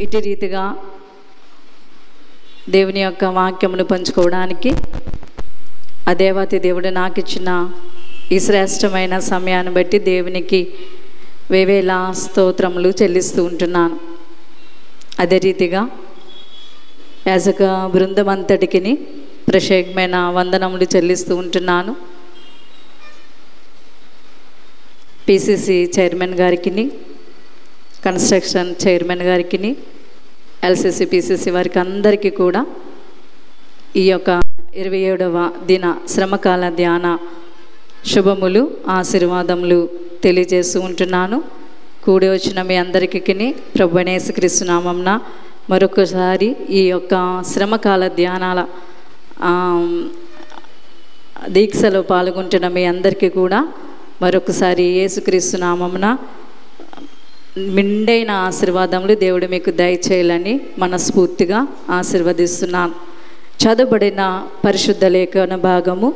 ఇటు రీతిగా దేవుని యొక్క వాక్యమును పంచుకోవడానికి ఆ దేవాతి దేవుడు నాకు ఇచ్చిన ఈ శ్రేష్టమైన సమయాన్ని బట్టి దేవునికి వేవేల స్తోత్రములు చెల్లిస్తూ ఉంటున్నాను. అదే రీతిగా యాజక బృందం అంతటికి ప్రత్యేకమైన వందనములు చెల్లిస్తూ ఉంటున్నాను. పిసిసి చైర్మన్ గారికి, కన్స్ట్రక్షన్ చైర్మన్ గారికి, ఎల్సిసి పిసిసి వారికి అందరికీ కూడా ఈ యొక్క 27వ దిన శ్రమకాల ధ్యాన శుభములు ఆశీర్వాదములు తెలియజేస్తూ ఉంటున్నాను. కూడి వచ్చిన మీ అందరికీ ప్రభువైన యేసుక్రీస్తు నామమున మరొకసారి ఈ యొక్క శ్రమకాల ధ్యానాల దీక్షలో పాల్గొంటున్న మీ అందరికీ కూడా మరొకసారి యేసుక్రీస్తు నామమున మెండైన ఆశీర్వాదములు దేవుడు మీకు దయచేయాలని మనస్ఫూర్తిగా ఆశీర్వదిస్తున్నాను. చదవబడిన పరిశుద్ధ లేఖన భాగము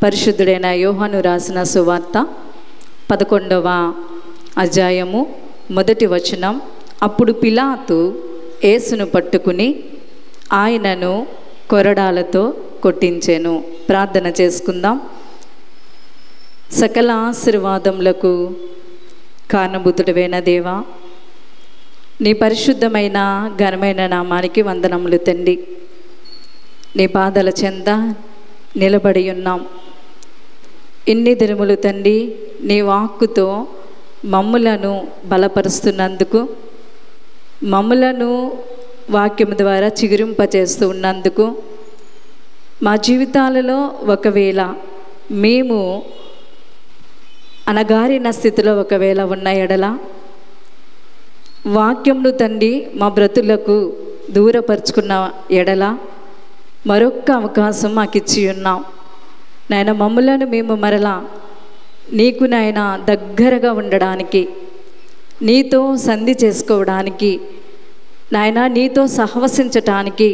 పరిశుద్ధుడైన యోహాను రాసిన సువార్త 11వ అధ్యాయము 1వ వచనం. అప్పుడు పిలాతు యేసును పట్టుకుని ఆయనను కొరడాలతో కొట్టించెను. ప్రార్థన చేసుకుందాం. సకల ఆశీర్వాదములకు కారణభూతుడైన దేవా, నీ పరిశుద్ధమైన ఘనమైన నామానికి వందనములు తండ్రి. నీ పాదాల చెంత నిలబడి ఉన్నాం. ఇన్ని దినములు తండ్రి నీ వాక్కుతో మమ్ములను బలపరుస్తున్నందుకు, మమ్ములను వాక్యము ద్వారా చిగురింపచేస్తూ ఉన్నందుకు, మా జీవితాలలో ఒకవేళ మేము అనగారిన స్థితిలో ఒకవేళ ఉన్న ఎడల వాక్యమును తండ్రి మా బ్రతులకు దూరపరుచుకున్న ఎడల మరొక్క అవకాశం మాకు ఇచ్చి ఉన్నాం నాయన. మమ్ములను మేము మరలా నీకు నాయన దగ్గరగా ఉండడానికి, నీతో సంధి చేసుకోవడానికి నాయన, నీతో సహవసించటానికి,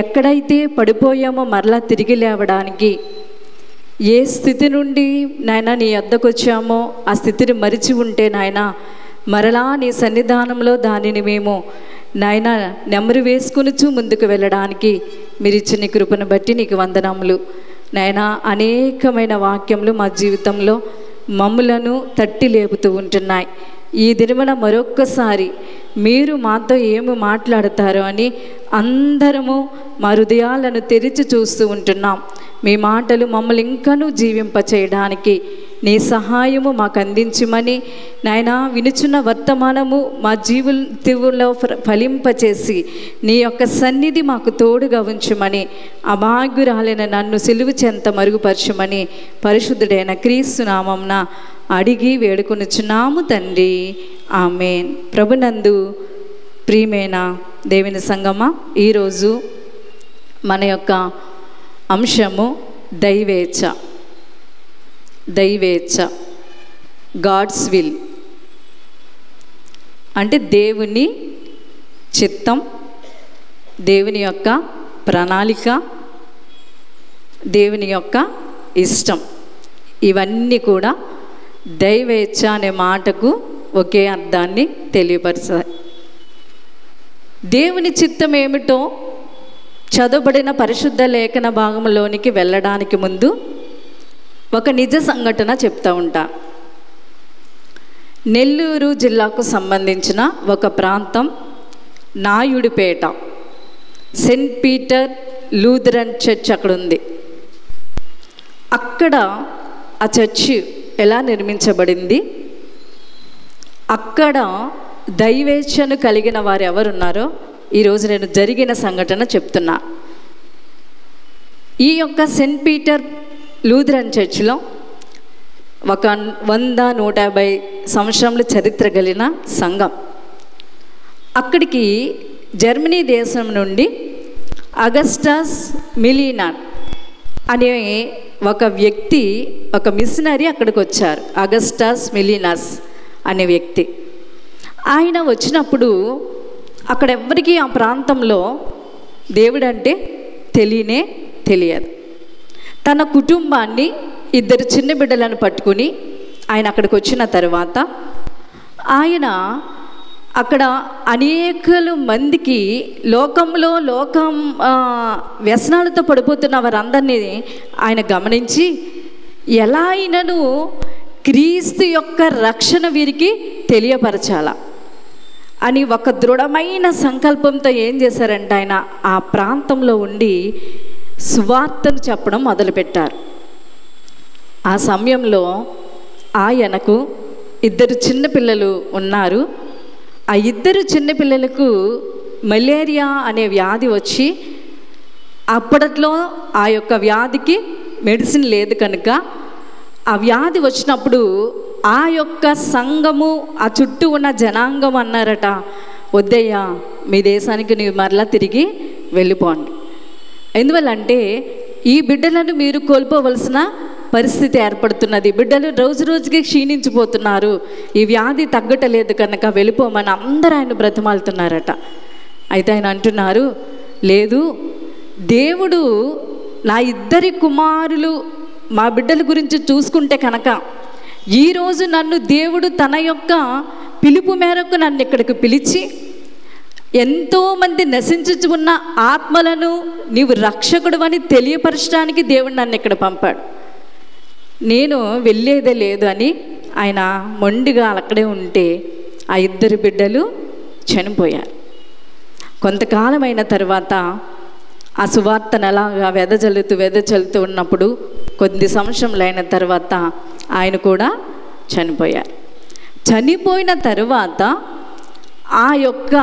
ఎక్కడైతే పడిపోయామో మరలా తిరిగి లేవడానికి, ఏ స్థితి నుండి నాయన నీ వద్దకు వచ్చామో ఆ స్థితిని మరిచి ఉంటే నాయన మరలా నీ సన్నిధానంలో దానిని మేము నాయన నెమరు వేసుకునిచూ ముందుకు వెళ్ళడానికి మీరు ఇచ్చిన కృపను బట్టి నీకు వందనములు నాయన. అనేకమైన వాక్యములు మా జీవితంలో మమ్ములను తట్టి లేపుతూ ఉంటున్నాయి. ఈ దినమున మరొక్కసారి మీరు మాతో ఏమి మాట్లాడతారో అని అందరము మా హృదయాలను తెరిచి చూస్తూ ఉంటున్నాం. మీ మాటలు మమ్మల్ని ఇంకనూ జీవింపచేయడానికి నీ సహాయము మాకు అందించమని నాయన, వినుచున్న వర్తమానము మా జీవితంలో ఫలింపచేసి నీ యొక్క సన్నిధి మాకు తోడుగా ఉంచమని, అభాగ్యురాలైన నన్ను సిలువ చెంత మరుగుపరచమని పరిశుద్ధుడైన క్రీస్తు నామమున అడిగి వేడుకొనుచున్నాము తండ్రి, ఆమేన్. ప్రభునందు ప్రియమైన దేవుని సంగమా, ఈరోజు మన యొక్క అంశము దైవేచ్ఛ. దైవేచ్ఛ, గాడ్స్ విల్ అంటే దేవుని చిత్తం, దేవుని యొక్క ప్రణాళిక, దేవుని యొక్క ఇష్టం. ఇవన్నీ కూడా దైవేచ్ఛ అనే మాటకు ఒకే అర్థాన్ని తెలియపరుస్తాయి. దేవుని చిత్తం ఏమిటో చదవబడిన పరిశుద్ధ లేఖన భాగంలోనికి వెళ్ళడానికి ముందు ఒక నిజ సంఘటన చెప్తూ ఉంటా. నెల్లూరు జిల్లాకు సంబంధించిన ఒక ప్రాంతం Naidupeta, Saint Peter Lutheran church అక్కడ ఉంది. అక్కడ ఆ చర్చి ఎలా నిర్మించబడింది, అక్కడ దైవేచ్ఛను కలిగిన వారు ఎవరున్నారో ఈరోజు నేను జరిగిన సంఘటన చెప్తున్నా. ఈ యొక్క సెయింట్ పీటర్ లూథరన్ చర్చిలో ఒక 100-150 సంవత్సరముల చరిత్ర కలిగిన సంఘం. అక్కడికి జర్మనీ దేశం నుండి అగస్టస్ మిలీనార్ అనే ఒక వ్యక్తి, ఒక మిషనరీ అక్కడికి వచ్చారు. అగస్టస్ మిలీనస్ అనే వ్యక్తి. ఆయన వచ్చినప్పుడు అక్కడ ఎవ్వరికీ ఆ ప్రాంతంలో దేవుడు అంటే తెలియదు. తన కుటుంబాన్ని, 2 చిన్న బిడ్డలను పట్టుకుని ఆయన అక్కడికి వచ్చిన తర్వాత ఆయన అక్కడ అనేకలు మందికి లోకం వ్యసనాలతో పడిపోతున్న వారందరినీ ఆయన గమనించి ఎలా అయినను క్రీస్తు యొక్క రక్షణ వీరికి తెలియపరచాల అని ఒక దృఢమైన సంకల్పంతో ఏం చేశారంటే ఆయన ఆ ప్రాంతంలో ఉండి సువార్తను చెప్పడం మొదలుపెట్టారు. ఆ సమయంలో ఆయనకు 2 చిన్నపిల్లలు ఉన్నారు. ఆ 2 చిన్నపిల్లలకు మలేరియా అనే వ్యాధి వచ్చి అప్పట్లో ఆ యొక్క వ్యాధికి మెడిసిన్ లేదు కనుక ఆ వ్యాధి వచ్చినప్పుడు ఆ యొక్క సంఘము ఆ చుట్టూ ఉన్న జనాంగం అన్నారట, వద్దయ్యా మీ దేశానికి నీవు మరలా తిరిగి వెళ్ళిపోండి. ఎందువల్లంటే ఈ బిడ్డలను మీరు కోల్పోవలసిన పరిస్థితి ఏర్పడుతున్నది, బిడ్డలు రోజు రోజుకి క్షీణించిపోతున్నారు, ఈ వ్యాధి తగ్గటలేదు కనుక వెళ్ళిపోమని అందరూ ఆయన బ్రతిమాలుతున్నారట. అయితే ఆయన అంటున్నారు, లేదు, దేవుడు నా 2 కుమారులు మా బిడ్డల గురించి చూసుకుంటే కనుక ఈరోజు నన్ను దేవుడు తన యొక్క పిలుపు మేరకు నన్ను ఇక్కడికి పిలిచి ఎంతోమంది నశించుచు ఉన్న ఆత్మలను నీవు రక్షకుడు అని తెలియపరచడానికి దేవుడు నన్ను ఇక్కడ పంపాడు, నేను వెళ్ళేదే లేదు అని ఆయన మొండిగా అక్కడే ఉంటే ఆ 2 బిడ్డలు చనిపోయారు. కొంతకాలమైన తర్వాత ఆ సువార్తను అలాగా వెదజల్లుతూ ఉన్నప్పుడు కొద్ది సంవత్సరములు అయిన తర్వాత ఆయన కూడా చనిపోయారు. చనిపోయిన తర్వాత ఆ యొక్క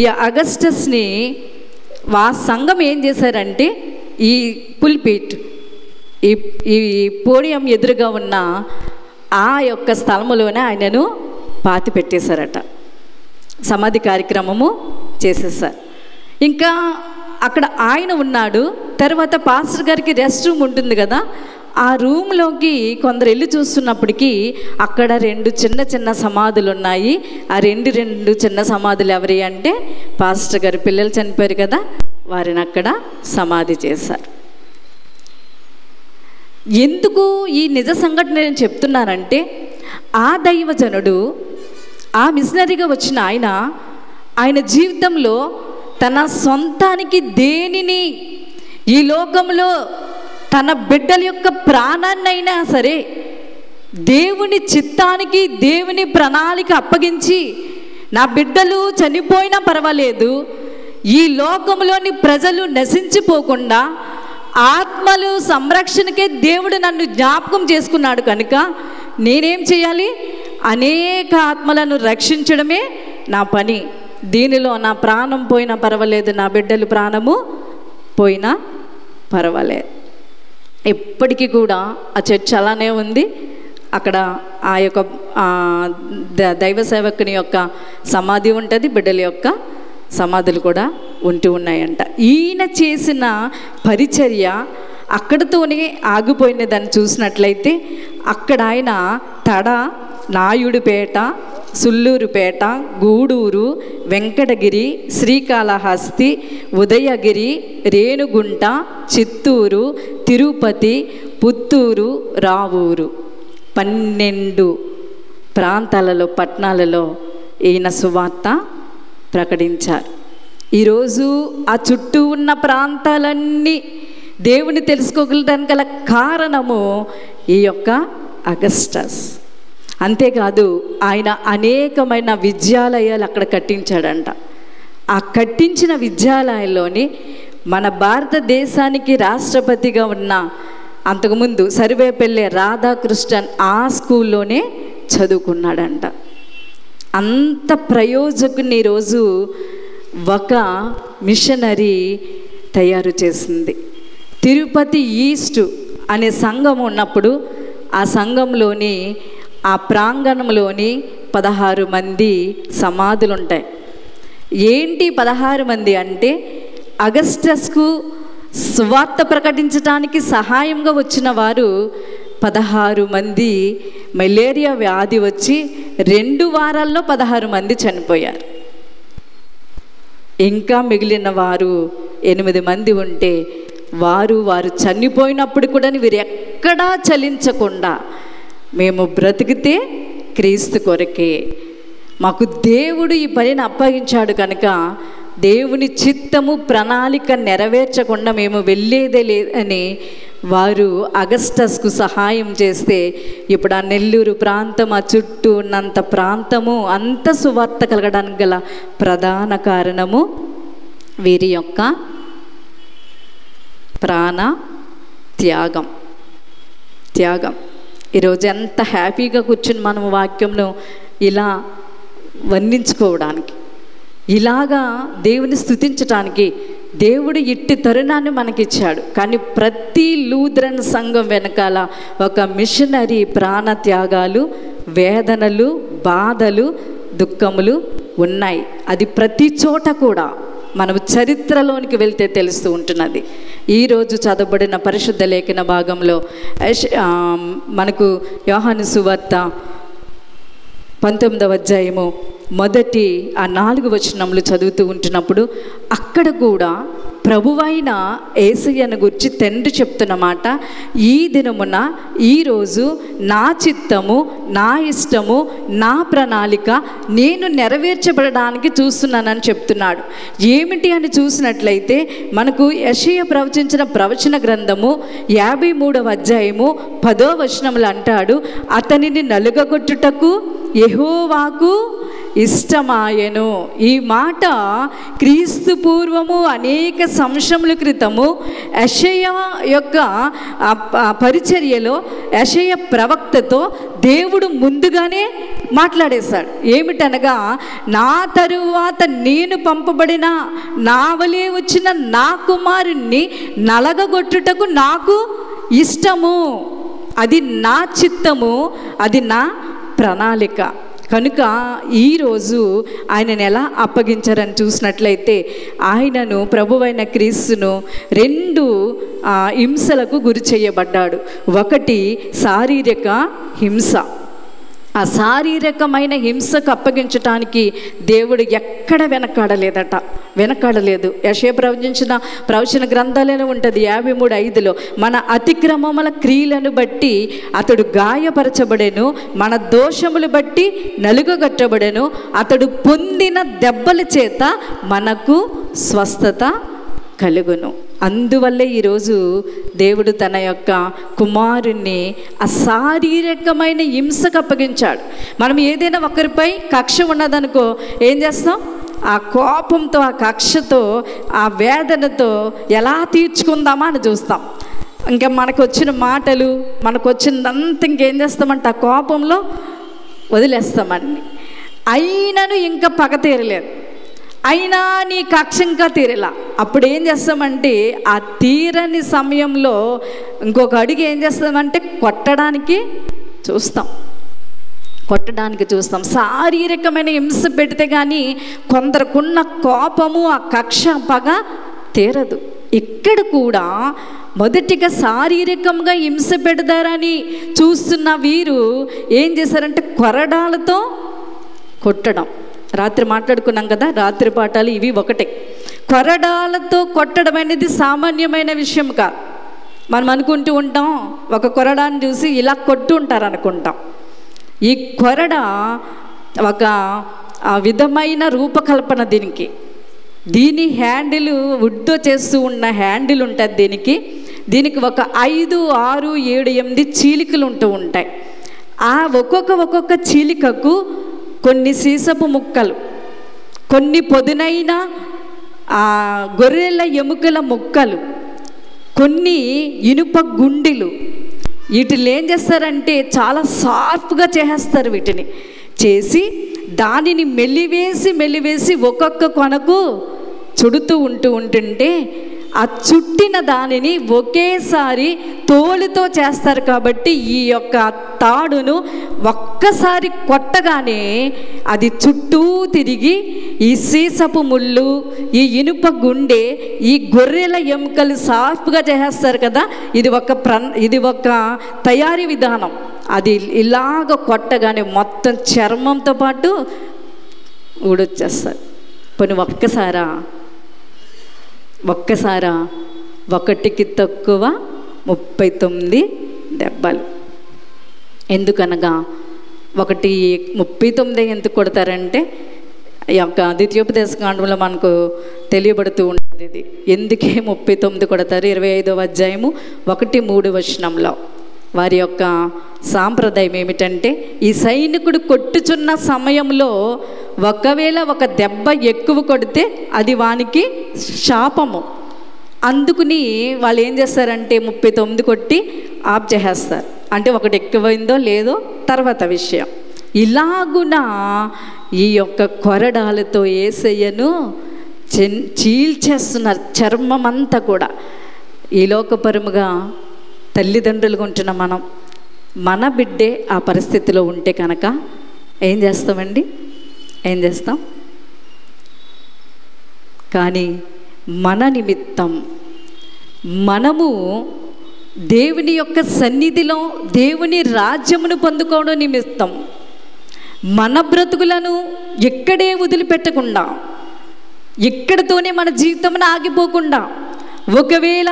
ఈ అగస్టస్ని ఆ సంఘం ఏం చేశారంటే ఈ పుల్పిట్ ఈ పోడియం ఎదురుగా ఉన్న ఆ యొక్క స్థలములోనే ఆయనను పాతి పెట్టేశారట, సమాధి కార్యక్రమము చేసేసారు. ఇంకా అక్కడ ఆయన ఉన్నాడు. తర్వాత పాస్టర్ గారికి రెస్ట్ రూమ్ ఉంటుంది కదా, ఆ రూమ్లోకి కొందరు వెళ్ళి చూస్తున్నప్పటికీ అక్కడ 2 చిన్న సమాధులు ఉన్నాయి. ఆ రెండు చిన్న సమాధులు ఎవరి అంటే పాస్టర్ గారి పిల్లలు చనిపోయారు కదా, వారిని అక్కడ సమాధి చేశారు. ఎందుకు ఈ నిజ సంఘటన నేను చెప్తున్నానంటే ఆ దైవజనుడు, ఆ మిషనరీగా వచ్చిన ఆయన జీవితంలో తన సొంతానికి దేనిని ఈ లోకంలో తన బిడ్డల యొక్క ప్రాణాన్నైనా సరే దేవుని చిత్తానికి దేవుని ప్రణాళిక అప్పగించి నా బిడ్డలు చనిపోయినా పర్వాలేదు, ఈ లోకంలోని ప్రజలు నశించిపోకుండా ఆత్మలు సంరక్షణకే దేవుడు నన్ను జ్ఞాపకం చేసుకున్నాడు కనుక నేనేం చేయాలి, అనేక ఆత్మలను రక్షించడమే నా పని. దీనిలో నా ప్రాణం పోయినా పర్వాలేదు, నా బిడ్డలు ప్రాణము పోయినా పర్వాలేదు. ఎప్పటికీ కూడా ఆ చర్చ్ అలానే ఉంది. అక్కడ ఆ యొక్క దైవ సేవకుని యొక్క సమాధి ఉంటుంది, బిడ్డల యొక్క సమాధులు కూడా ఉంటూ ఉన్నాయంట. ఈయన చేసిన పరిచర్య అక్కడితోనే ఆగిపోయినదని చూసినట్లయితే అక్కడ ఆయన తడ, నాయుడుపేట, సుల్లూరుపేట, గూడూరు, వెంకటగిరి, శ్రీకాళహస్తి, ఉదయగిరి, రేణుగుంట, చిత్తూరు, తిరుపతి, పుత్తూరు, రావూరు 12 ప్రాంతాలలో పట్టణాలలో ఈయన సువార్త ప్రకటించారు. ఈరోజు ఆ చుట్టూ ఉన్న ప్రాంతాలన్నీ దేవుని తెలుసుకోగలడానికి గల కారణము ఈ యొక్క అగస్టస్. అంతేకాదు ఆయన అనేకమైన విద్యాలయాలు అక్కడ కట్టించాడంట. ఆ కట్టించిన విద్యాలయాల్లోని మన భారతదేశానికి రాష్ట్రపతిగా ఉన్న అంతకుముందు సర్వేపల్లి రాధాకృష్ణన్ ఆ స్కూల్లోనే చదువుకున్నాడంట. అంత ప్రయోజకుని ఈరోజు ఒక మిషనరీ తయారు చేసింది. తిరుపతి ఈస్ట్ అనే సంఘం ఉన్నప్పుడు ఆ సంఘంలోని ఆ ప్రాంగణంలోని 16 మంది సమాధులు ఉంటాయి. ఏంటి 16 మంది అంటే అగస్టస్కు సువార్త ప్రకటించడానికి సహాయంగా వచ్చిన వారు 16 మంది మలేరియా వ్యాధి వచ్చి 2 వారాల్లో 16 మంది చనిపోయారు. ఇంకా మిగిలిన వారు 8 మంది ఉంటే వారు చనిపోయినప్పుడు కూడా వీరు ఎక్కడా చలించకుండా మేము బ్రతికితే క్రీస్తు కొరకే, మాకు దేవుడు ఈ పనిని అప్పగించాడు కనుక దేవుని చిత్తము ప్రణాళిక నెరవేర్చకుండా మేము వెళ్ళేదే లేదని వారు అగస్టస్కు సహాయం చేస్తే ఇప్పుడు ఆ నెల్లూరు ప్రాంతం, ఆ చుట్టూ ఉన్నంత ప్రాంతము అంత సువార్త కలగడానికి గల ప్రధాన కారణము వీరి యొక్క ప్రాణ త్యాగం. ఈరోజు ఎంత హ్యాపీగా కూర్చుని మనం వాక్యంలో ఇలా వర్ణించుకోవడానికి, ఇలాగా దేవుని స్తుతించటానికి దేవుడు ఇట్టి తరుణాన్ని మనకిచ్చాడు. కానీ ప్రతి లూథరన్ సంఘం వెనకాల ఒక మిషనరీ ప్రాణ త్యాగాలు, వేదనలు, బాధలు, దుఃఖములు ఉన్నాయి. అది ప్రతి చోట కూడా మనం చరిత్రలోనికి వెళ్తే తెలుస్తూ ఉంటున్నది. ఈరోజు చదవబడిన పరిశుద్ధ లేఖన భాగంలో మనకు యోహాను సువార్త 19వ అధ్యాయము మొదటి 4 వచనములు చదువుతూ ఉంటున్నప్పుడు అక్కడ కూడా ప్రభువైన యేసయ్యను గురించి తండ్రి చెప్తున్న మాట, ఈ దినమున ఈరోజు నా చిత్తము, నా ఇష్టము, నా ప్రణాళిక నేను నెరవేర్చబడడానికి చూస్తున్నానని చెప్తున్నాడు. ఏమిటి అని చూసినట్లయితే మనకు యెషయా ప్రవచించిన ప్రవచన గ్రంథము 53వ అధ్యాయము 10వ వచనములు అంటాడు, అతనిని నలుగగొట్టుటకు యెహోవాకు ఇష్టమాయెను. ఈ మాట క్రీస్తు పూర్వము అనేక సంవత్సరముల క్రితము యెషయా యొక్క పరిచర్యలో యెషయా ప్రవక్తతో దేవుడు ముందుగానే మాట్లాడేశాడు. ఏమిటనగా, నా తరువాత నేను పంపబడిన నా వలే వచ్చిన నా కుమారుణ్ణి నలగగొట్టుటకు నాకు ఇష్టము, అది నా చిత్తము, అది నా ప్రణాళిక. కనుక ఈరోజు ఆయనను ఎలా అప్పగించారని చూసినట్లయితే ఆయనను, ప్రభువైన క్రీస్తును 2 హింసలకు గురి చేయబడ్డాడు. ఒకటి శారీరక హింస. ఆ శారీరకమైన హింసకు అప్పగించటానికి దేవుడు ఎక్కడ వెనకాడలేదు. యెషయా ప్రవచించిన ప్రవచన గ్రంథాలలో ఉంటుంది 53:5లో, మన అతిక్రమముల క్రియలను బట్టి అతడు గాయపరచబడెను, మన దోషములు బట్టి నలుగగొట్టబడెను, అతడు పొందిన దెబ్బల చేత మనకు స్వస్థత కలుగును. అందువల్లే ఈరోజు దేవుడు తన యొక్క కుమారుణ్ణి ఆ శారీరకమైన హింసకు అప్పగించాడు. మనం ఏదైనా ఒకరిపై కక్ష ఉన్నదనుకో ఏం చేస్తాం? ఆ కోపంతో, ఆ కక్షతో, ఆ వేదనతో ఎలా తీర్చుకుందామా అని చూస్తాం. ఇంకా మనకు వచ్చిన మాటలు, మనకు వచ్చిందంతా ఇంకేం చేస్తామంటే ఆ కోపంలో వదిలేస్తామని. అయినను ఇంకా పగ తీరలేదు, అయినా నీ కక్ష ఇంకా తీరేలా. అప్పుడు ఏం చేస్తామంటే ఆ తీరని సమయంలో ఇంకొక అడుగు ఏం చేస్తామంటే కొట్టడానికి చూస్తాం. శారీరకమైన హింస పెడితే కానీ కొందరుకున్న కోపము, ఆ కక్ష, పగ తీరదు. ఇక్కడ కూడా మొదటిగా శారీరకంగా హింస పెడతారని చూస్తున్న వీరు ఏం చేశారంటే కొరడాలతో కొట్టడం. రాత్రి మాట్లాడుకున్నాం కదా, రాత్రి పాఠాలు ఇవి ఒకటే. కొరడాలతో కొట్టడం అనేది సామాన్యమైన విషయం కాదు. మనం అనుకుంటూ ఉంటాం, ఒక కొరడాన్ని చూసి ఇలా కొట్టు ఉంటారు అనుకుంటాం. ఈ కొరడ ఒక విధమైన రూపకల్పన దీని హ్యాండిల్ వుడ్తో చేస్తూ ఉన్న హ్యాండిల్ ఉంటుంది. దీనికి ఒక 5, 6, 7, 8 చీలికలు ఉంటూ ఉంటాయి. ఆ ఒక్కొక్క చీలికకు కొన్ని సీసపు ముక్కలు, కొన్ని పొదునైన గొర్రెల ఎముకల ముక్కలు, కొన్ని ఇనుప గుండెలు. వీటిని ఏం చేస్తారంటే చాలా షార్ప్గా చేసేస్తారు. వీటిని చేసి దానిని మెల్లివేసి ఒక్కొక్క కొనకు చుడుతూ ఉంటుంటే ఆ చుట్టిన దానిని ఒకేసారి తోలుతో చేస్తారు. కాబట్టి ఈ యొక్క తాడును ఒక్కసారి కొట్టగానే అది చుట్టూ తిరిగి ఈ సీసపు ముళ్ళు, ఈ ఇనుప గుండె, ఈ గొర్రెల ఎముకలు సాఫ్ట్గా చేసేస్తారు కదా. ఇది ఒక తయారీ విధానం. అది ఇలాగ కొట్టగానే మొత్తం చర్మంతో పాటు ఊడొచ్చేస్తారు. పోనీ ఒక్కసారా 1కి తక్కువ 39 దెబ్బలు. ఎందుకనగా ఒకటి 39 ఎందుకు కొడతారంటే ఈ యొక్క ద్వితీయోపదేశకాండంలో మనకు తెలియబడుతూ ఉంటుంది. ఇది ఎందుకే 39 కొడతారు? 25వ అధ్యాయము 1-3 వచనంలో వారి యొక్క సాంప్రదాయం ఏమిటంటే, ఈ సైనికుడు కొట్టుచున్న సమయంలో ఒకవేళ ఒక దెబ్బ ఎక్కువ కొడితే అది వానికి శాపము. అందుకుని వాళ్ళు ఏం చేస్తారంటే 39 కొట్టి ఆఫ్ చేసేస్తారు. అంటే ఒకటి ఎక్కువైందో లేదో తర్వాత విషయం. ఇలాగున ఈ యొక్క కొరడాలతో యేసయ్యను చీల్చేస్తున్నారు, చర్మం అంతా కూడా. ఈ లోకపరముగా తల్లిదండ్రులుగా ఉంటున్న మన బిడ్డే ఆ పరిస్థితిలో ఉంటే కనుక ఏం చేస్తామండి? ఏం చేస్తాం? కానీ మన నిమిత్తం మనము దేవుని యొక్క సన్నిధిలో దేవుని రాజ్యమును పొందుకోవడం నిమిత్తం మన బ్రతుకులను ఎక్కడే వదిలిపెట్టకుండా, ఎక్కడితోనే మన జీవితంలో ఆగిపోకుండా, ఒకవేళ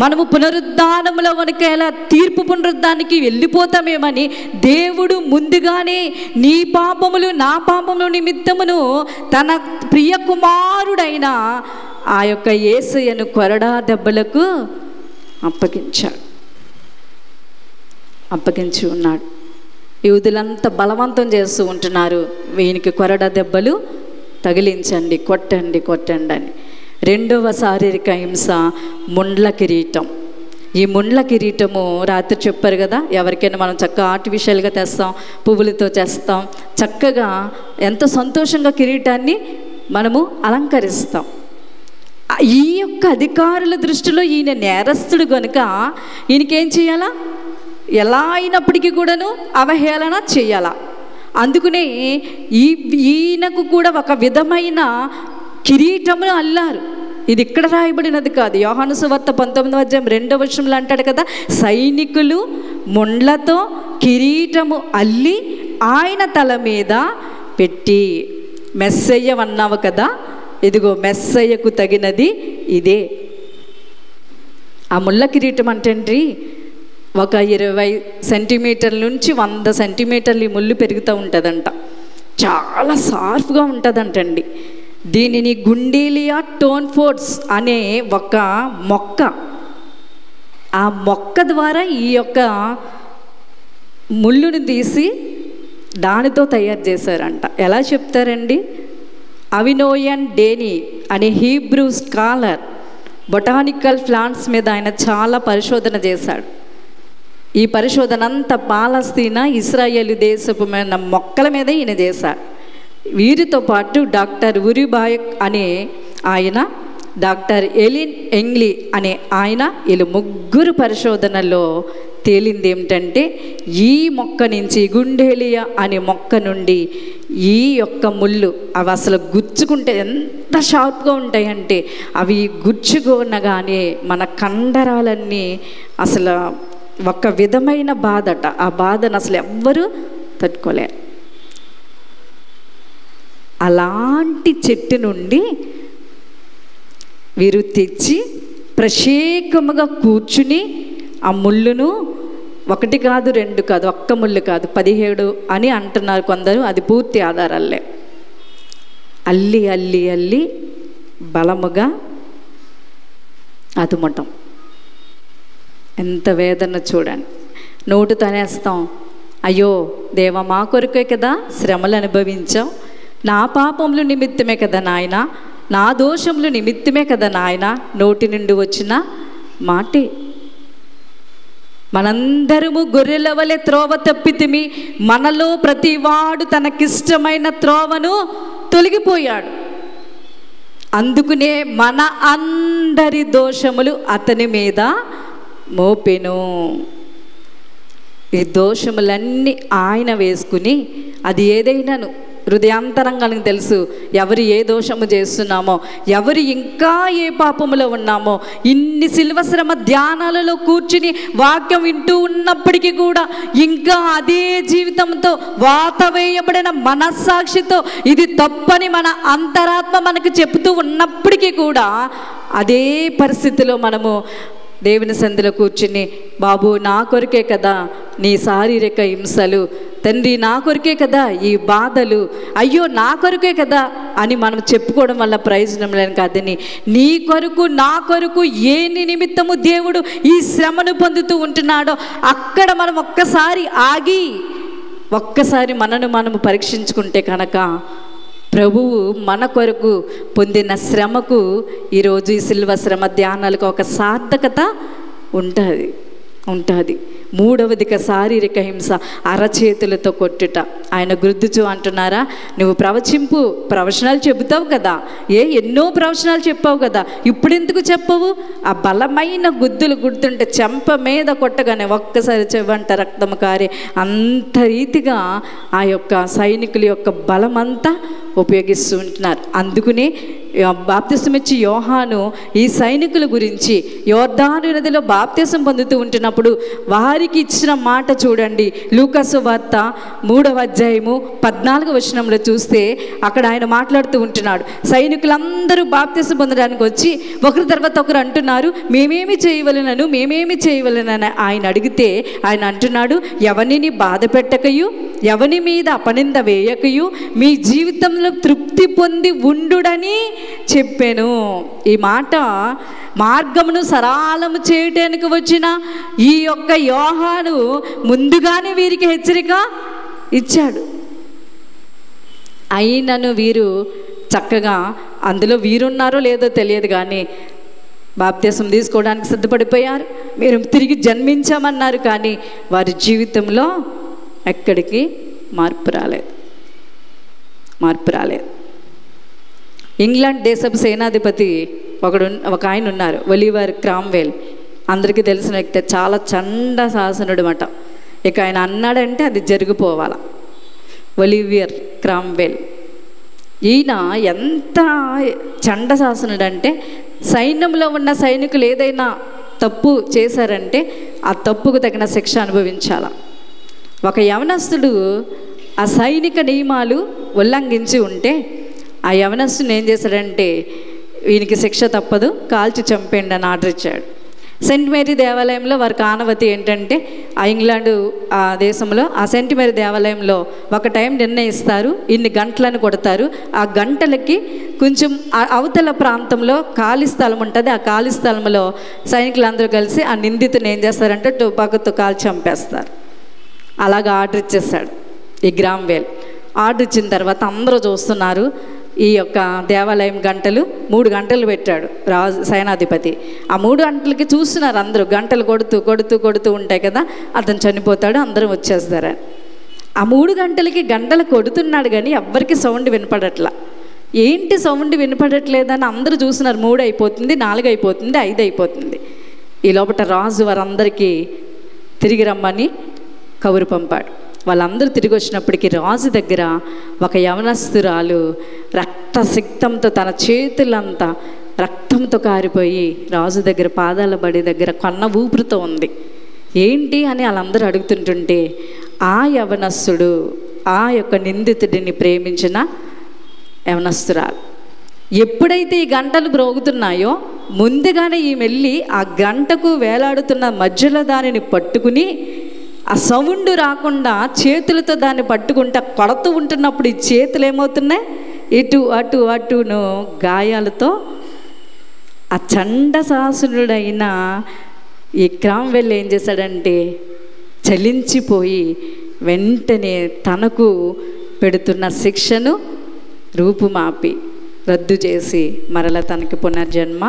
మనము పునరుద్ధానములో వనకేలా తీర్పు పునరుద్ధానికి వెళ్ళిపోతామేమని దేవుడు ముందుగానే నీ పాపములు నా పాపముల నిమిత్తమును తన ప్రియ కుమారుడైన ఆ యొక్క యేసయ్యను కొరడా దెబ్బలకు అప్పగించి ఉన్నాడు. యూదులంతా బలవంతం చేస్తూ ఉంటున్నారు, వీనికి కొరడా దెబ్బలు తగిలించండి, కొట్టండి అని. రెండవ శారీరక హింస ముండ్ల కిరీటం. ఈ ముండ్ల కిరీటము రాత్రి చెప్పారు కదా, ఎవరికైనా మనం చక్కగా ఆర్టిఫిషియల్గా తెస్తాం, పువ్వులతో చేస్తాం, చక్కగా ఎంతో సంతోషంగా కిరీటాన్ని మనము అలంకరిస్తాం. ఈ యొక్క అధికారుల దృష్టిలో ఈయన నేరస్తుడు కనుక ఈయనకేం చేయాలా? ఎలా అయినప్పటికీ కూడాను అవహేళన చేయాలా. అందుకనే ఈయనకు కూడా ఒక విధమైన కిరీటమును అల్లారు. ఇది ఇక్కడ రాయబడినది కాదు. యోహాను సువార్త 19వ అధ్యాయం 2వ వచనంలో అంటాడు కదా, సైనికులు ముండ్లతో కిరీటము అల్లి ఆయన తల మీద పెట్టి, మెస్సయ్య అన్నావు కదా, ఇదిగో మెస్సయ్యకు తగినది ఇదే. ఆ ముళ్ళ కిరీటం అంటే ఒక 20 సెంటీమీటర్ల నుంచి 100 సెంటీమీటర్లు ఈ ముళ్ళు పెరుగుతూ ఉంటుందంట. చాలా షార్ప్గా ఉంటుందంటండి. దీనిని గుండీలియా టోన్ఫోర్డ్స్ అనే ఒక మొక్క, ఆ మొక్క ద్వారా ఈ యొక్క ముళ్ళును తీసి దానితో తయారు చేశారంట. ఎలా చెప్తారండి? అవినోయన్ డేనీ అనే హీబ్రూ స్కాలర్ బొటానికల్ ప్లాంట్స్ మీద ఆయన చాలా పరిశోధన చేశాడు. ఈ పరిశోధన అంతా పాలస్తీనా, ఇస్రాయేలు దేశపు మొక్కల మీద ఈయన చేశాడు. వీరితో పాటు డాక్టర్ ఉరిబాయక్ అనే ఆయన, డాక్టర్ ఎలిన్ ఎంగ్లీ అనే ఆయన, వీళ్ళు ముగ్గురు పరిశోధనలో తేలింది ఏమిటంటే, ఈ మొక్క నుంచి, గుండేలియా అనే మొక్క నుండి ఈ యొక్క ముళ్ళు అవి అసలు గుచ్చుకుంటే ఎంత షార్ప్గా ఉంటాయంటే, అవి గుచ్చుకోనగానే మన కండరాలన్నీ అసలు ఒక విధమైన బాధట. ఆ బాధను అసలు ఎవ్వరూ తట్టుకోలేరు. అలాంటి చెట్టు నుండి వీరు తెచ్చి ప్రత్యేకముగా కూర్చుని ఆ ముళ్ళును ఒకటి కాదు, రెండు కాదు, ఒక్క ముళ్ళు కాదు, 17 అని అంటున్నారు కొందరు. అది పూర్తి ఆధారాలే. అల్లి అల్లి అల్లి బలముగా అదుమటం. ఎంత వేదన చూడండి. నోటు తనేస్తాం, అయ్యో దేవా మా కొరకే కదా శ్రమలు అనుభవించావు, నా పాపములు నిమిత్తమే కదా నాయన, నా దోషములు నిమిత్తమే కదా నాయన. నోటి నుండి వచ్చిన మాటే. మనందరము గొర్రెల వలె త్రోవ తప్పితిమి, మనలో ప్రతివాడు తనకిష్టమైన త్రోవను తొలగిపోయాడు. అందుకునే మన అందరి దోషములు అతని మీద మోపెను. ఈ దోషములన్నీ ఆయన వేసుకుని, అది ఏదైనాను హృదయాంతరంగానికి తెలుసు ఎవరు ఏ దోషము చేస్తున్నామో, ఎవరు ఇంకా ఏ పాపములో ఉన్నామో. ఇన్ని శిలువ శ్రమ ధ్యానాలలో కూర్చుని వాక్యం వింటూ ఉన్నప్పటికీ కూడా ఇంకా అదే జీవితంతో వాత వేయబడిన మనస్సాక్షితో ఇది తప్పని మన అంతరాత్మ మనకు చెబుతూ ఉన్నప్పటికీ కూడా అదే పరిస్థితిలో మనము దేవుని సంధిలో కూర్చుని, బాబు నా కొరకే కదా నీ శారీరక హింసలు, తండ్రి నా కొరకే కదా ఈ బాధలు, అయ్యో నా కొరకే కదా అని మనం చెప్పుకోవడం వల్ల ప్రయోజనం లేని కాదని, నీ కొరకు నా కొరకు ఏ నిమిత్తము దేవుడు ఈ శ్రమను పొందుతూ ఉంటున్నాడో అక్కడ మనం ఒక్కసారి ఆగి ఒక్కసారి మనము పరీక్షించుకుంటే కనుక ప్రభువు మన కొరకు పొందిన శ్రమకు ఈరోజు ఈ సిల్వ శ్రమ ధ్యానాలకు ఒక సార్థకత ఉంటుంది. మూడవదిగా శారీరక హింస, అరచేతులతో కొట్టుట. ఆయన గుర్తుచు అంటున్నారా, నువ్వు ప్రవచనాలు చెబుతావు కదా, ఎన్నో ప్రవచనాలు చెప్పావు కదా, ఇప్పుడు ఎందుకు చెప్పవు? ఆ బలమైన గుద్దులు గుర్తుంటే చెంప మీద కొట్టగానే ఒక్కసారి చెవంట రక్తము కారే అంత రీతిగా ఆ యొక్క సైనికుల యొక్క బలమంతా ఉపయోగిస్తూ ఉంటున్నారు. అందుకనే బాప్తిసం ఇచ్చి యోహాను ఈ సైనికుల గురించి యోర్దాను నదిలో బాప్తిసం పొందుతూ ఉంటున్నప్పుడు వారికి ఇచ్చిన మాట చూడండి. లూకాసు వార్త 3వ అధ్యాయము 14వ వచనంలో చూస్తే అక్కడ ఆయన మాట్లాడుతూ ఉంటున్నాడు. సైనికులందరూ బాప్తిసం పొందడానికి వచ్చి ఒకరి తర్వాత ఒకరు అంటున్నారు, మేమేమి చేయవలనని ఆయన అడిగితే ఆయన అంటున్నాడు, ఎవరిని బాధ పెట్టకయు ఎవని మీద అపనింద వేయకయు మీ జీవితంలో తృప్తి పొంది ఉండుడని చెప్పాను. ఈ మాట మార్గమును సరళము చేయటానికి వచ్చిన ఈ యొక్క యోహాను ముందుగానే వీరికి హెచ్చరిక ఇచ్చాడు. అయినను వీరు చక్కగా, అందులో వీరున్నారో లేదో తెలియదు కానీ బాప్తిసం తీసుకోవడానికి సిద్ధపడిపోయారు. మీరు తిరిగి జన్మించామన్నారు కానీ వారి జీవితంలో ఎక్కడికి మార్పు రాలేదు. ఇంగ్లాండ్ దేశపు సేనాధిపతి ఒక ఆయన ఉన్నారు, ఒలివర్ క్రామ్వెల్. అందరికీ తెలిసిన వ్యక్తి, చాలా చండ శాసనుడు మాట. ఇక ఆయన అన్నాడంటే అది జరిగిపోవాల. ఒలివియర్ క్రామ్వెల్ ఈయన ఎంత చండ శాసనుడు అంటే, సైన్యంలో ఉన్న సైనికులు ఏదైనా తప్పు చేశారంటే ఆ తప్పుకు తగిన శిక్ష అనుభవించాల. ఒక యవనస్తుడు ఆ సైనిక నియమాలు ఉల్లంఘించి ఉంటే ఆ యవనస్తుని ఏం చేశాడంటే, వీనికి శిక్ష తప్పదు, కాల్చి చంపేయండి అని ఆర్డర్ ఇచ్చాడు. సెయింట్ మేరీ దేవాలయంలో వారికి ఆనవతి ఏంటంటే, ఆ ఇంగ్లాండు ఆ దేశంలో ఆ సెయింట్ మేరీ దేవాలయంలో ఒక టైం నిర్ణయిస్తారు, ఇన్ని గంటలను కొడతారు. ఆ గంటలకి కొంచెం అవతల ప్రాంతంలో ఖాళీ స్థలం ఉంటుంది. ఆ ఖాళీ స్థలంలో సైనికులందరూ కలిసి ఆ నిందితుని ఏం చేస్తారంటే తుపాకుతో కాల్చి చంపేస్తారు. అలాగా ఆర్డర్ ఇచ్చేస్తాడు ఈ క్రామ్వెల్. ఆర్డర్ ఇచ్చిన తర్వాత అందరూ చూస్తున్నారు. ఈ యొక్క దేవాలయం గంటలు 3 గంటలు పెట్టాడు సేనాధిపతి. ఆ 3 గంటలకి చూస్తున్నారు అందరూ, గంటలు కొడుతూ ఉంటాయి కదా, అతను చనిపోతాడు, అందరూ వచ్చేస్తారని. ఆ 3 గంటలకి గంటలు కొడుతున్నాడు కానీ ఎవ్వరికి సౌండ్ వినపడట్లా. ఏంటి సౌండ్ వినపడట్లేదని అందరూ చూస్తున్నారు. 3 అయిపోతుంది, 4 అయిపోతుంది, 5 అయిపోతుంది. ఈ లోపల రాజు వారందరికీ తిరిగి రమ్మని కబురు పంపాడు. వాళ్ళందరూ తిరిగి వచ్చినప్పటికీ రాజు దగ్గర ఒక యవనస్తురాలు రక్తసిక్తంతో, తన చేతులంతా రక్తంతో కారిపోయి రాజు దగ్గర పాదాల బడి దగ్గర కొన్న ఊపిరితో ఉంది. ఏంటి అని వాళ్ళందరూ అడుగుతుంటుంటే ఆ యవనస్తుడు ఆ యొక్క నిందితుడిని ప్రేమించిన యవనస్తురాలు. ఎప్పుడైతే ఈ గంటలు మ్రోగుతున్నాయో ముందుగానే ఈ వెళ్ళి ఆ గంటకు వేలాడుతున్న మధ్యలో దానిని పట్టుకుని ఆ సౌండ్ రాకుండా చేతులతో దాన్ని పట్టుకుంటా కొడుతూ ఉంటున్నప్పుడు ఈ చేతులు ఏమవుతున్నాయి, ఇటు అటు అటును గాయాలతో ఆ చండశాసనుడైన ఈ క్రామ్వెల్ ఏం చేశాడంటే చలించిపోయి వెంటనే తనకు పెడుతున్న శిక్షను రూపుమాపి రద్దు చేసి మరల తనకి పునర్జన్మ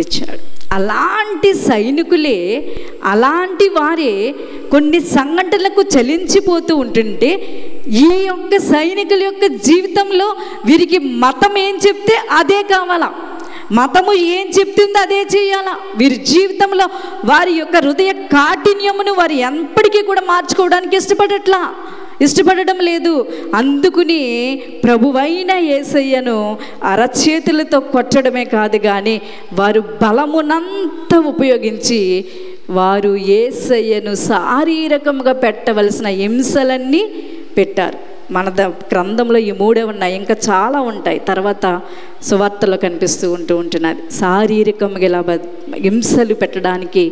ఇచ్చాడు. అలాంటి సైనికులే, అలాంటి వారే కొన్ని సంఘటనలకు చలించిపోతూ ఉంటుంటే ఈ యొక్క సైనికుల యొక్క జీవితంలో వీరికి మతం ఏం చెప్తే అదే కావాలా, మతము ఏం చెప్తుందో అదే చేయాలా. వీరి జీవితంలో వారి యొక్క హృదయ కాఠిన్యమును వారు ఎప్పటికీ కూడా మార్చుకోవడానికి ఇష్టపడడం లేదు. అందుకుని ప్రభువైన యేసయ్యను అరచేతులతో కొట్టడమే కాదు కానీ వారు బలమునంతా ఉపయోగించి వారు యేసయ్యను శారీరకంగా పెట్టవలసిన హింసలన్నీ పెట్టారు. మన గ్రంథంలో ఈ 3 ఉన్నాయి, ఇంకా చాలా ఉంటాయి, తర్వాత సువార్తలో కనిపిస్తూ ఉంటున్నది. శారీరకంగా ఇలా హింసలు పెట్టడానికి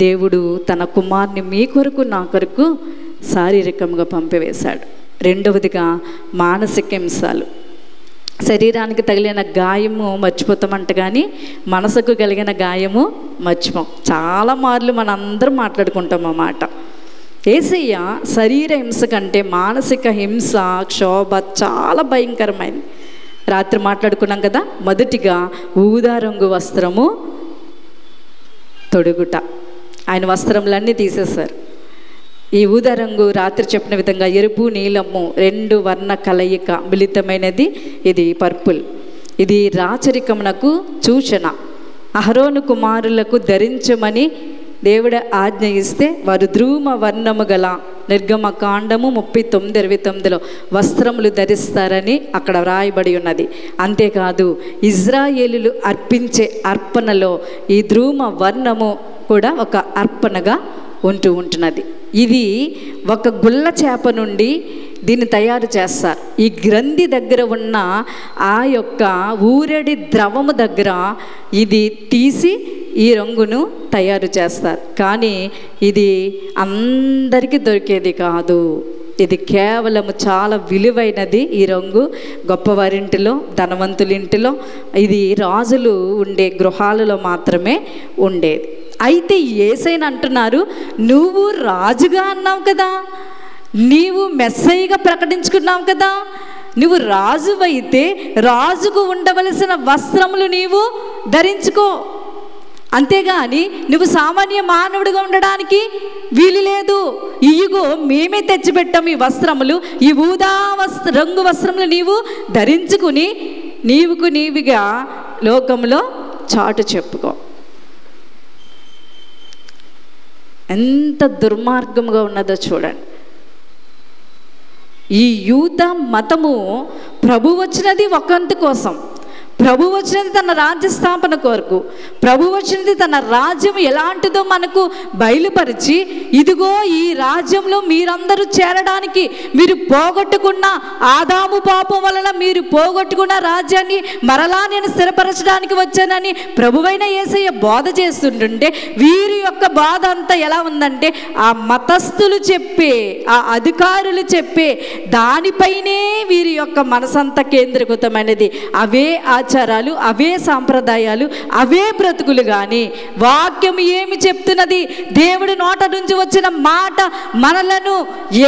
దేవుడు తన కుమారుని మీ కొరకు నా కొరకు శారీరకంగా పంపివేశాడు. రెండవదిగా మానసిక హింసలు. శరీరానికి తగిలిన గాయము మర్చిపోతామంట, కానీ మనసుకు కలిగిన గాయము మర్చిపోం. చాలా మార్లు మనందరం మాట్లాడుకుంటాం అన్నమాట. యేసయ్య శరీర హింస కంటే మానసిక హింస, క్షోభ చాలా భయంకరమైంది. రాత్రి మాట్లాడుకున్నాం కదా. మొదటిగా ఊదా రంగు వస్త్రము తొడుగుట. ఆయన వస్త్రములన్నీ తీసేశారు. ఈ ఊదా రంగు రాత్రి చెప్పిన విధంగా ఎరుపు నీలము 2 వర్ణ కలయిక మిళితమైనది. ఇది పర్పుల్. ఇది రాచరికమునకు సూచన. అహరోను కుమారులకు ధరించమని దేవుడు ఆజ్ఞ ఇస్తే వారు ధ్రువ వర్ణము గల నిర్గమకాండము 39:29లో వస్త్రములు ధరిస్తారని అక్కడ వ్రాయబడి ఉన్నది. అంతేకాదు ఇజ్రాయేలులు అర్పించే అర్పణలో ఈ ధ్రువ వర్ణము కూడా ఒక అర్పణగా ఉంటున్నది. ఇది ఒక గుల్ల చేప నుండి దీన్ని తయారు చేస్తారు. ఈ గ్రంథి దగ్గర ఉన్న ఆ యొక్క ఊరడి ద్రవము దగ్గర ఇది తీసి ఈ రంగును తయారు చేస్తారు. కానీ ఇది అందరికీ దొరికేది కాదు. ఇది కేవలం చాలా విలువైనది. ఈ రంగు గొప్పవారింటిలో, ధనవంతులింటిలో, ఇది రాజులు ఉండే గృహాలలో మాత్రమే ఉండేది. అయితే యేసయ్య అంటున్నారు, నువ్వు రాజుగా అన్నావు కదా, నీవు మెస్సయ్యగా ప్రకటించుకున్నావు కదా, నువ్వు రాజువైతే రాజుకు ఉండవలసిన వస్త్రములు నీవు ధరించుకో, అంతేగాని నువ్వు సామాన్య మానవుడిగా ఉండడానికి వీలు లేదు. ఇదిగో మేమే తెచ్చిపెట్టాం ఈ వస్త్రములు, ఈ ఊదా రంగు వస్త్రములు నీవు ధరించుకుని నీవిగా లోకంలో చాటు చెప్పుకో. ఎంత దుర్మార్గంగా ఉన్నదో చూడండి. ఈ యూద మతము ప్రభు వచ్చినది ఒకంత కోసం, ప్రభు వచ్చినది తన రాజ్య స్థాపన కొరకు, ప్రభు వచ్చినది తన రాజ్యం ఎలాంటిదో మనకు బయలుపరిచి, ఇదిగో ఈ రాజ్యంలో మీరందరూ చేరడానికి, మీరు పోగొట్టుకున్న ఆదాము పాపం వలన మీరు పోగొట్టుకున్న రాజ్యాన్ని మరలా నేను స్థిరపరచడానికి వచ్చానని ప్రభువైన యేసయ్య బోధ చేస్తుంటుంటే, వీరి యొక్క బాధ అంతా ఎలా ఉందంటే, ఆ మతస్థులు చెప్పే, ఆ అధికారులు చెప్పే దానిపైనే వీరి యొక్క మనసంతా కేంద్రీకృతమైనది. అవే ఆచారాలు, అవే సాంప్రదాయాలు, అవే బ్రతుకులు. కానీ వాక్యం ఏమి చెప్తున్నది, దేవుడి నోట నుంచి వచ్చిన మాట మనలను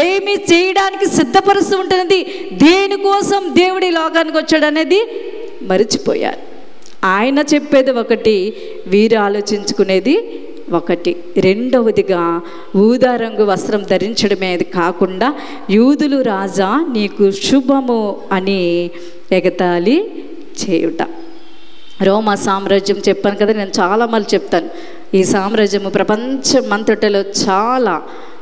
ఏమి చేయడానికి సిద్ధపరుస్తూ ఉంటున్నది, దేనికోసం దేవుడి లోకానికి వచ్చాడనేది మరిచిపోయారు. ఆయన చెప్పేది ఒకటి, వీరు ఆలోచించుకునేది ఒకటి. రెండవదిగా ఊదా రంగు వస్త్రం ధరించడమే కాకుండా, యూదులు రాజా నీకు శుభము అని ఎగతాళి చేయుట. రోమా సామ్రాజ్యం చెప్పాను కదా, నేను చాలా మళ్ళీ చెప్తాను. ఈ సామ్రాజ్యము ప్రపంచమంతటిలో చాలా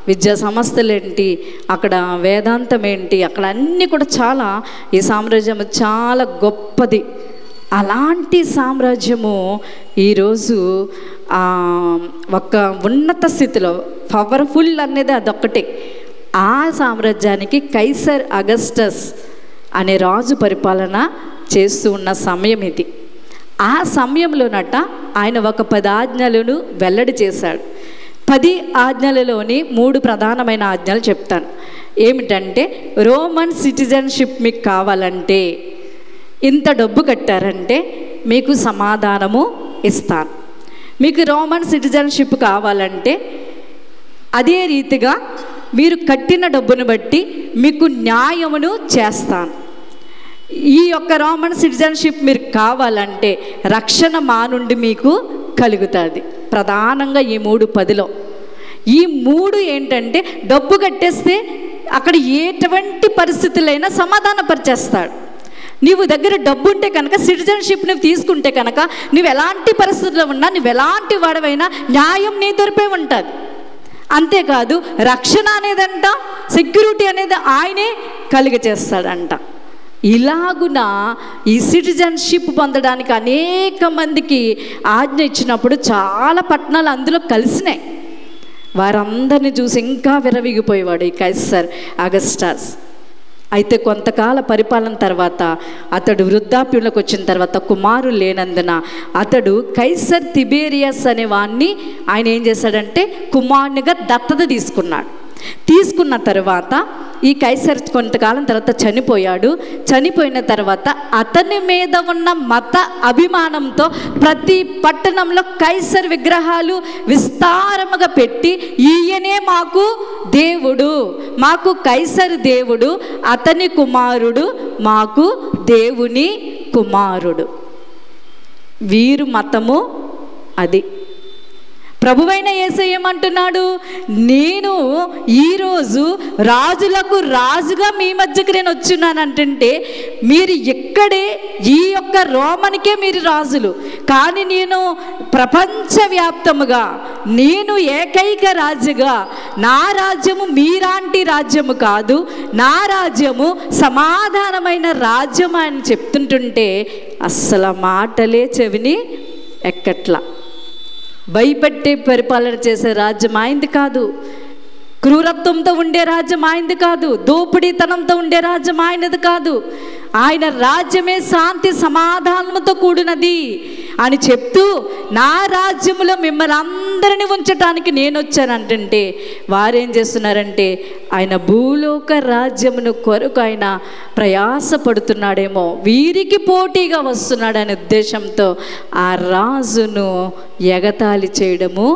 విద్యా సంస్థలు ఏంటి, అక్కడ వేదాంతం ఏంటి, అక్కడ అన్నీ కూడా చాలా, ఈ సామ్రాజ్యము చాలా గొప్పది. అలాంటి సామ్రాజ్యము ఈరోజు ఒక ఉన్నత స్థితిలో, పవర్ఫుల్ అనేది అదొక్కటే. ఆ సామ్రాజ్యానికి కైసర్ అగస్టస్ అనే రాజు పరిపాలన చేస్తూ ఉన్న సమయం ఇది. ఆ సమయంలోనట ఆయన ఒక 10 ఆజ్ఞలను వెల్లడి చేశాడు. 10 ఆజ్ఞలలోని 3 ప్రధానమైన ఆజ్ఞలు చెప్తాను. ఏమిటంటే, రోమన్ సిటిజన్షిప్ మీకు కావాలంటే, ఇంత డబ్బు కట్టారంటే మీకు సమాధానము ఇస్తాను. మీకు రోమన్ సిటిజన్షిప్ కావాలంటే అదే రీతిగా మీరు కట్టిన డబ్బును బట్టి మీకు న్యాయమును చేస్తాను. ఈ యొక్క రోమన్ సిటిజన్షిప్ మీరు కావాలంటే రక్షణ మా నుండి మీకు కలుగుతుంది. ప్రధానంగా ఈ 3:10లో ఈ 3 ఏంటంటే, డబ్బు కట్టేస్తే అక్కడ ఎటువంటి పరిస్థితులైనా సమాధానపరిచేస్తాడు. నీవు దగ్గర డబ్బు ఉంటే కనుక, సిటిజన్షిప్ నువ్వు తీసుకుంటే కనుక, నువ్వు ఎలాంటి పరిస్థితుల్లో ఉన్నా, నువ్వు ఎలాంటి వాడవైనా న్యాయం నీ దొరిపే ఉంటుంది. అంతేకాదు రక్షణ అనేదంట, సెక్యూరిటీ అనేది ఆయనే కలిగచేస్తాడంట. ఇలాగున ఈ సిటిజన్షిప్ పొందడానికి అనేక మందికి ఆజ్ఞ ఇచ్చినప్పుడు చాలా పట్టణాలు అందులో కలిసినాయి. వారందరిని చూసి ఇంకా విరవిగిపోయేవాడు ఈ కైసర్ అగస్టస్. అయితే కొంతకాల పరిపాలన తర్వాత అతడు వృద్ధాప్యంలోకి వచ్చిన తర్వాత కుమారులు లేనందున అతడు కైసర్ తిబేరియస్ అనే వాడిని ఆయన ఏం చేశాడంటే కుమారునిగా దత్తత తీసుకున్నాడు. తీసుకున్న తర్వాత ఈ కైసర్ కొంతకాలం తర్వాత చనిపోయాడు. చనిపోయిన తర్వాత అతని మీద ఉన్న మత అభిమానంతో ప్రతి పట్టణంలో కైసర్ విగ్రహాలు విస్తారముగా పెట్టి, ఈయనే మాకు దేవుడు, మాకు కైసర్ దేవుడు, అతని కుమారుడు మాకు దేవుని కుమారుడు. వీరు మతము అది. ప్రభువైన యేసయ్య ఏమంటున్నాడు? నేను ఈరోజు రాజులకు రాజుగా మీ మధ్యకి నేను వచ్చున్నాను అంటుంటే, మీరు ఇక్కడే ఈ యొక్క రోమనికే మీరు రాజులు, కానీ నేను ప్రపంచవ్యాప్తముగా నేను ఏకైక రాజుగా, నా రాజ్యము మీలాంటి రాజ్యము కాదు, నా రాజ్యము సమాధానమైన రాజ్యం అని చెప్తుంటుంటే అస్సలు మాటలే చెవిని ఎక్కట్లా. భయపెట్టే పరిపాలన చేసే రాజ్యం ఆయనది కాదు, క్రూరత్వంతో ఉండే రాజ్యం ఆయనది కాదు, దోపిడీతనంతో ఉండే రాజ్యం ఆయనది కాదు. ఆయన రాజ్యమే శాంతి సమాధానంతో కూడినది అని చెప్తూ, నా రాజ్యంలో మిమ్మల్ని అందరినీ ఉంచటానికి నేను వచ్చానంటే, వారేం చేస్తున్నారంటే ఆయన భూలోక రాజ్యమును కొరకు ఆయన ప్రయాసపడుతున్నాడేమో, వీరికి పోటీగా వస్తున్నాడనే ఉద్దేశంతో ఆ రాజును ఎగతాళి చేయడము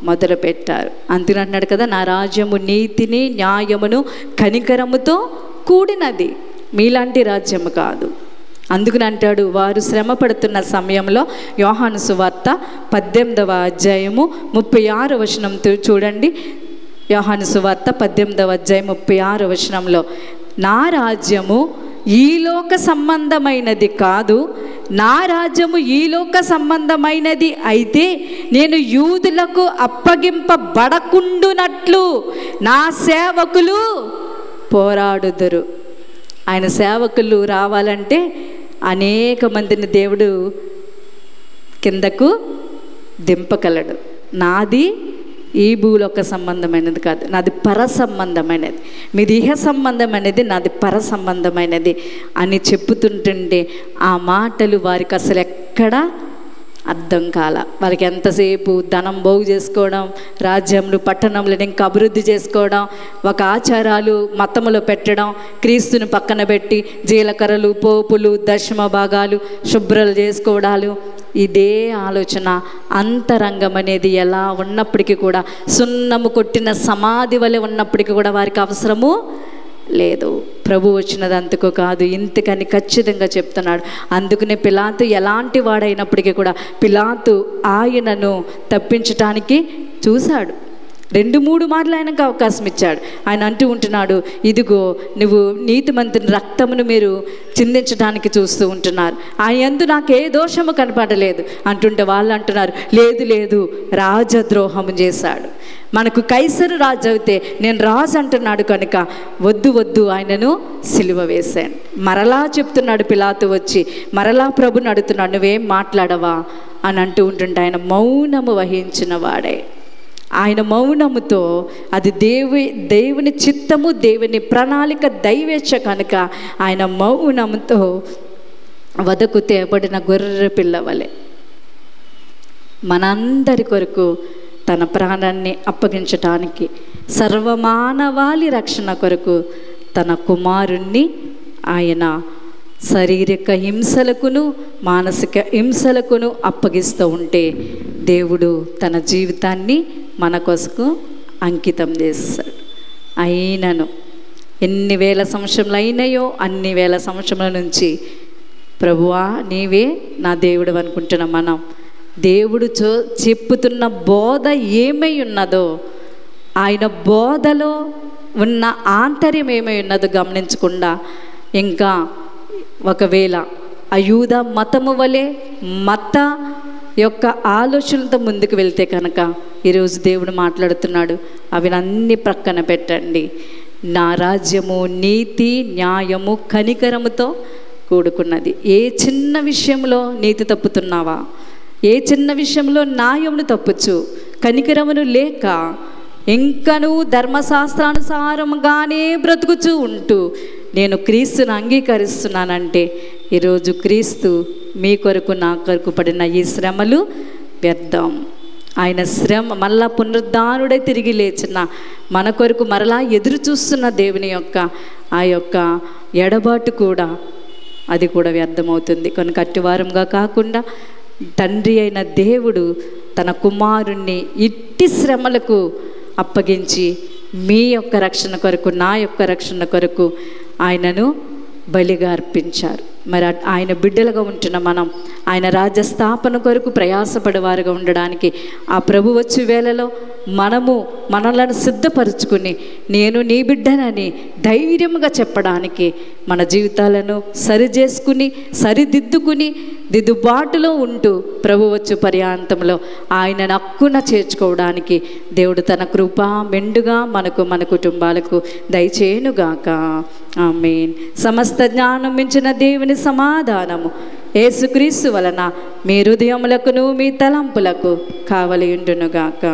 మొదలుపెట్టారు. అందుకని అంటున్నాడు కదా, నా రాజ్యము నీతిని న్యాయమును కనికరముతో కూడినది, మీలాంటి రాజ్యము కాదు. అందుకని అంటాడు, వారు శ్రమ పడుతున్న సమయంలో యోహాను సువార్త 18వ అధ్యాయము 36వ వచనం చూడండి. యోహాను సువార్త 18వ అధ్యాయం 36వ వచనంలో, నా రాజ్యము ఈ లోక సంబంధమైనది కాదు, నా రాజ్యము ఈ లోక సంబంధమైనది అయితే నేను యూదులకు అప్పగింపబడకుండునట్లు నా సేవకులు పోరాడుదురు. ఆయన సేవకులు రావాలంటే అనేక మందిని దేవుడు కిందకు దింపగలడు. నాది ఈ భూలోక సంబంధమైనది కాదు, నాది పర సంబంధమైనది, మీది ఇహ సంబంధమైనది, నాది పర సంబంధమైనది అని చెప్పుతుంటుంటే ఆ మాటలు వారికి అసలు ఎక్కడ అర్థం కాల. వారికి ఎంతసేపు ధనం బాగు చేసుకోవడం, రాజ్యంలో పట్టణంలో ఇంకా అభివృద్ధి చేసుకోవడం, ఒక ఆచారాలు మతములో పెట్టడం, క్రీస్తుని పక్కన పెట్టి జీలకర్రలు పోపులు దశమ భాగాలు శుభ్రాలు చేసుకోవడాలు, ఇదే ఆలోచన. అంతరంగం అనేది ఎలా ఉన్నప్పటికీ కూడా, సున్నము కొట్టిన సమాధి వలె ఉన్నప్పటికీ కూడా వారికి అవసరము లేదు. ప్రభు వచ్చినది అందుకు కాదు, ఇంతకని ఖచ్చితంగా చెప్తున్నాడు. అందుకనే పిలాతు ఎలాంటి వాడైనప్పటికీ కూడా పిలాతు ఆయనను తప్పించటానికి చూశాడు. 2-3 మార్లు ఆయనకు అవకాశం ఇచ్చాడు. ఆయన అంటూ ఉంటున్నాడు, ఇదిగో నువ్వు నీతిమంతుని రక్తమును మీరు చిందించడానికి చూస్తూ ఉంటున్నారు, ఆయన యందు నాకు ఏ దోషము కనపడలేదు అంటుంటే వాళ్ళు అంటున్నారు, లేదు లేదు రాజద్రోహం చేశాడు, మనకు కైసరు రాజు అయితే నేను రాజు అంటున్నాడు కనుక వద్దు వద్దు ఆయనను సిలువ వేశాను. మరలా చెప్తున్నాడు పిలాతు వచ్చి, మరలా ప్రభుని అడుగుతున్నాడు, నువ్వేం మాట్లాడవా అని అంటూ ఉంటుంటే ఆయన మౌనము వహించిన వాడే. ఆయన మౌనముతో అది దేవుని చిత్తము, దేవుని ప్రణాళిక, దైవేచ్ఛ కనుక ఆయన మౌనముతో వదకు తేబడిన గొర్రె పిల్లవలే మనందరి కొరకు తన ప్రాణాన్ని అప్పగించటానికి, సర్వమానవాళి రక్షణ కొరకు తన కుమారుణ్ణి ఆయన శారీరక హింసలకును మానసిక హింసలకును అప్పగిస్తూ ఉంటే దేవుడు తన జీవితాన్ని మన కొరకు అంకితం చేస్తాడు. అయినను ఎన్ని వేల సంవత్సరములు అయినాయో అన్ని వేల సంవత్సరముల నుంచి ప్రభువా నీవే నా దేవుడు అనుకుంటున్నాం మనం. దేవుడు చెప్పుతున్న బోధ ఏమై ఉన్నదో, ఆయన బోధలో ఉన్న ఆంతర్యం ఏమై ఉన్నదో గమనించకుండా ఇంకా ఒకవేళ అయూద మతము వలె మత యొక్క ఆలోచనలతో ముందుకు వెళ్తే కనుక ఈరోజు దేవుడు మాట్లాడుతున్నాడు, అవి అన్నీ ప్రక్కన పెట్టండి, నా రాజ్యము నీతి న్యాయము కనికరముతో కూడుకున్నది. ఏ చిన్న విషయంలో నీతి తప్పుతున్నావా, ఏ చిన్న విషయంలో న్యాయమును తప్పుచ్చు, కనికరమును లేక ఇంకను ధర్మశాస్త్రానుసారంగానే బ్రతుకుచూ ఉంటూ నేను క్రీస్తుని అంగీకరిస్తున్నానంటే ఈరోజు క్రీస్తు మీ కొరకు నా కొరకు పడిన ఈ శ్రమలు వ్యర్థం. ఆయన శ్రమ మళ్ళా పునరుద్ధానుడై తిరిగి లేచిన మన కొరకు మరలా ఎదురు చూస్తున్న దేవుని యొక్క ఆ యొక్క ఎడబాటు కూడా అది కూడా వ్యర్థమవుతుంది. కనుక అట్టివారంగా కాకుండా తండ్రి అయిన దేవుడు తన కుమారుణ్ణి ఇట్టి శ్రమలకు అప్పగించి మీ యొక్క రక్షణ కొరకు, నా యొక్క రక్షణ కొరకు ఆయనను బలిగా అర్పించారు. మరి ఆయన బిడ్డలుగా ఉంటున్న మనం ఆయన రాజ్య స్థాపన కొరకు ప్రయాసపడేవారుగా ఉండడానికి ఆ ప్రభు వచ్చే వేళలో మనలను సిద్ధపరుచుకుని నేను నీ బిడ్డనని ధైర్యంగా చెప్పడానికి మన జీవితాలను సరిచేసుకుని సరిదిద్దుకుని దిద్దుబాటులో ఉంటూ ప్రభు వచ్చు పర్యాంతంలో ఆయన హక్కున చేర్చుకోవడానికి దేవుడు తన కృప మెండుగా మన కుటుంబాలకు దయచేయునుగాక. ఆమేన్. సమస్త జ్ఞానం మించిన దేవుని సమాధానము యేసుక్రీస్తు వలన మీ హృదయములకును మీ తలంపులకు కావలి ఉండునుగాక.